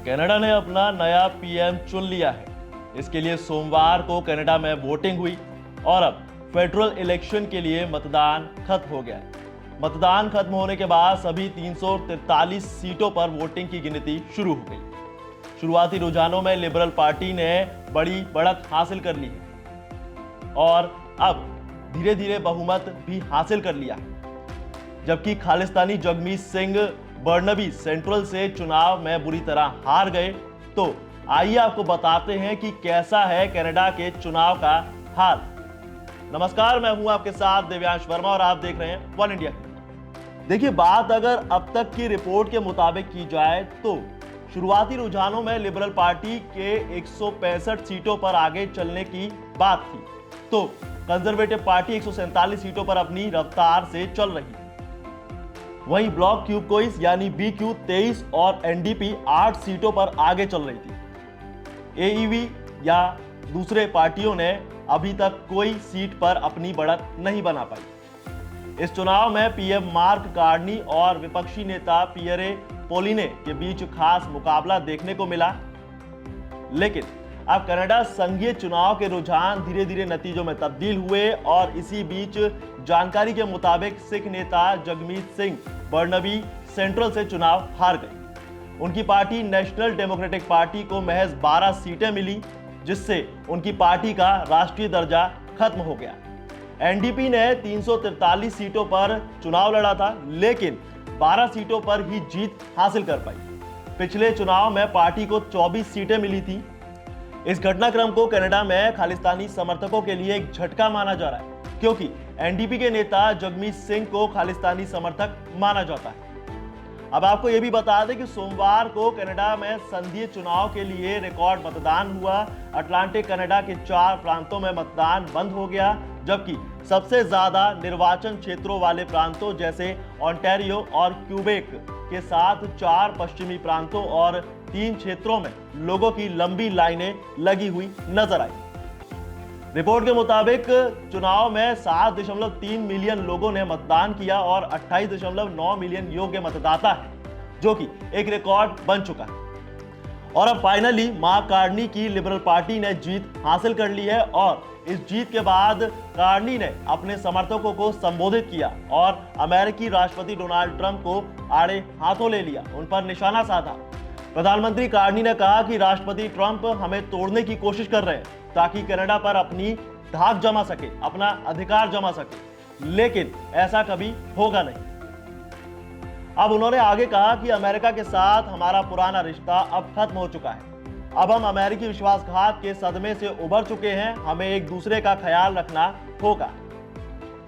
Canada ने अपना नया पीएम चुन लिया है। इसके लिए सोमवार को कनाडा में वोटिंग हुई और अब फेडरल इलेक्शन के लिए मतदान खत्म हो गया है। मतदान खत्म होने के बाद सभी 343 सीटों पर वोटिंग की गिनती शुरू हो गई। शुरुआती रुझानों में लिबरल पार्टी ने बड़ी बढ़त हासिल कर ली है और अब धीरे धीरे बहुमत भी हासिल कर लिया है, जबकि खालिस्तानी जगमीत सिंह बर्नबी सेंट्रल से चुनाव में बुरी तरह हार गए। तो आइए आपको बताते हैं कि कैसा है कनाडा के चुनाव का हाल। नमस्कार, मैं हूं आपके साथ देव्यांश वर्मा और आप देख रहे हैं वन इंडिया। देखिए, बात अगर अब तक की रिपोर्ट के मुताबिक की जाए तो शुरुआती रुझानों में लिबरल पार्टी के 165 सीटों पर आगे चलने की बात थी, तो कंजर्वेटिव पार्टी 147 सीटों पर अपनी रफ्तार से चल रही है। वहीं ब्लॉक क्यूबकोइस यानी BQ 23 और NDP 8 सीटों पर आगे चल रही थी। AEV या दूसरे पार्टियों ने अभी तक कोई सीट पर अपनी बढ़त नहीं बना पाई। इस चुनाव में पीएम मार्क कार्नी और विपक्षी नेता पियरे पोलिने के बीच खास मुकाबला देखने को मिला, लेकिन अब कनाडा संघीय चुनाव के रुझान धीरे धीरे नतीजों में तब्दील हुए और इसी बीच जानकारी के मुताबिक सिख नेता जगमीत सिंह बर्नबी सेंट्रल से चुनाव हार गई। उनकी पार्टी नेशनल डेमोक्रेटिक पार्टी को महज 12 सीटें मिली, जिससे उनकी पार्टी का राष्ट्रीय दर्जा खत्म हो गया। NDP ने 343 सीटों पर चुनाव लड़ा था, लेकिन 12 सीटों पर ही जीत हासिल कर पाई। पिछले चुनाव में पार्टी को 24 सीटें मिली थी। इस घटनाक्रम को कनाडा में खालिस्तानी समर्थकों के लिए एक झटका माना जा रहा है, क्योंकि NDP के नेता जगमीत सिंह को खालिस्तानी समर्थक माना जाता है। अब आपको यह भी बता दें कि सोमवार को कनाडा में संघीय चुनाव के लिए रिकॉर्ड मतदान हुआ। अटलांटिक कनाडा के 4 प्रांतों में मतदान बंद हो गया, जबकि सबसे ज्यादा निर्वाचन क्षेत्रों वाले प्रांतों जैसे ओंटारियो और क्यूबेक के साथ 4 पश्चिमी प्रांतों और 3 क्षेत्रों में लोगों की लंबी लाइनें लगी हुई नजर आई। रिपोर्ट के मुताबिक चुनाव में 7.3 मिलियन लोगों ने मतदान किया और 28.9 मिलियन योग्य मतदाता है, जो कि एक रिकॉर्ड बन चुका है। और अब फाइनली मार्क कार्नी की लिबरल पार्टी ने जीत हासिल कर ली है और इस जीत के बाद कार्नी ने अपने समर्थकों को संबोधित किया और अमेरिकी राष्ट्रपति डोनाल्ड ट्रंप को आड़े हाथों ले लिया, उन पर निशाना साधा। प्रधानमंत्री कार्नी ने कहा कि राष्ट्रपति ट्रंप हमें तोड़ने की कोशिश कर रहे हैं ताकि कनाडा पर अपनी धाक जमा सके, अपना अधिकार जमा सके, लेकिन ऐसा कभी होगा नहीं। अब उन्होंने आगे कहा कि अमेरिका के साथ हमारा पुराना रिश्ता अब खत्म हो चुका है। अब हम अमेरिकी विश्वासघात के सदमे से उबर चुके हैं, हमें एक दूसरे का ख्याल रखना होगा।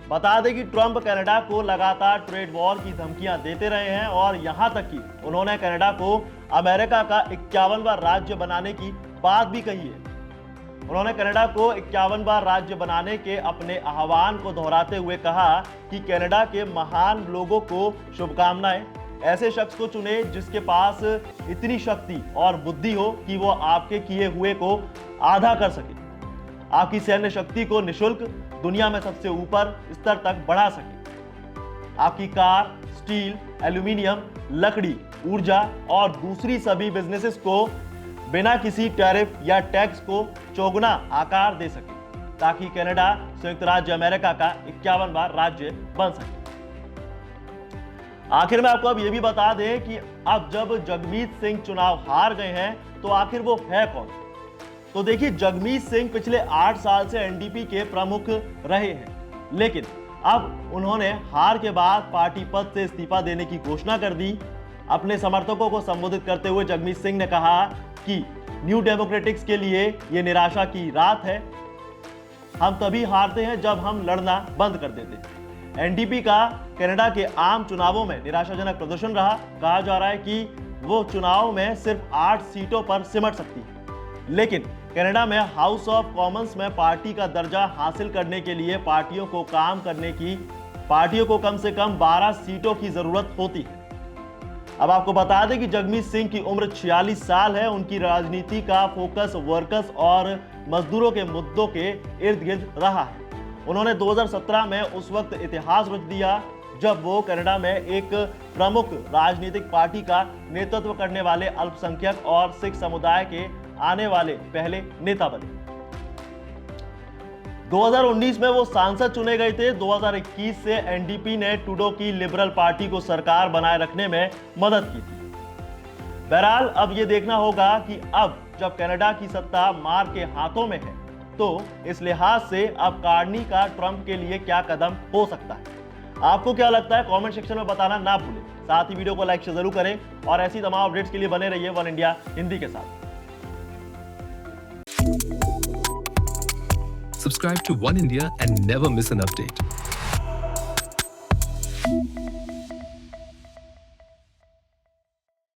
बता दें कि ट्रंप कनाडा को लगातार ट्रेड वॉर की धमकियां देते रहे हैं और यहां तक कि उन्होंने कनाडा को अमेरिका का 51वां राज्य बनाने की बात भी कही है। उन्होंने कनाडा को 51वां राज्य बनाने के अपने आह्वान को दोहराते हुए कहा कि कनाडा के महान लोगों को शुभकामनाएं। ऐसे शख्स को चुने जिसके पास इतनी शक्ति और बुद्धि हो कि वो आपके किए हुए को आधा कर सके, आपकी सैन्य शक्ति को निशुल्क दुनिया में सबसे ऊपर स्तर तक बढ़ा सके, आपकी कार, स्टील, एल्यूमिनियम, लकड़ी, ऊर्जा और दूसरी सभी बिजनेसेस को बिना किसी टैरिफ या टैक्स को चौगुना आकार दे सके, ताकि कनाडा संयुक्त राज्य अमेरिका का 51वां राज्य बन सके। आखिर में आपको अब यह भी बता दें कि अब जब जगमीत सिंह चुनाव हार गए हैं तो आखिर वो है कौन। तो देखिए, जगमीत सिंह पिछले 8 साल से NDP के प्रमुख रहे हैं, लेकिन अब उन्होंने हार के बाद पार्टी पद से इस्तीफा देने की घोषणा कर दी। अपने समर्थकों को संबोधित करते हुए जगमीत सिंह ने कहा कि न्यू डेमोक्रेटिक्स के लिए यह निराशा की रात है। हम तभी हारते हैं जब हम लड़ना बंद कर देते हैं। NDP का कनाडा के आम चुनावों में निराशाजनक प्रदर्शन रहा। कहा जा रहा है कि वो चुनाव में सिर्फ 8 सीटों पर सिमट सकती है, लेकिन कनाडा में हाउस ऑफ कॉमन्स में पार्टी का दर्जा हासिल करने के लिए पार्टियों को कम से कम 12 सीटों की जरूरत होती है। अब आपको बता दें कि जगमीत सिंह की उम्र 46 साल है। उनकी राजनीति का फोकस वर्कर्स और मजदूरों के मुद्दों के इर्द गिर्द रहा है। उन्होंने 2017 में उस वक्त इतिहास रच दिया जब वो कनाडा में एक प्रमुख राजनीतिक पार्टी का नेतृत्व करने वाले अल्पसंख्यक और सिख समुदाय के आने वाले पहले नेता बने। 2019 में वो सांसद चुने गए थे। 2021 से एनडीपी ने ट्रूडो की लिबरल पार्टी को सरकार बनाए रखने में मदद की थी। बहरहाल अब ये देखना होगा कि अब जब कनाडा की सत्ता मार्क के हाथों में है तो इस लिहाज से अब कार्नी का ट्रंप के लिए क्या कदम हो सकता है। आपको क्या लगता है कमेंट सेक्शन में बताना ना भूलें। साथ ही वीडियो को लाइक जरूर करें और ऐसी तमाम अपडेट्स के लिए बने रहिए वन इंडिया हिंदी के साथ। Subscribe to One India and never miss an update.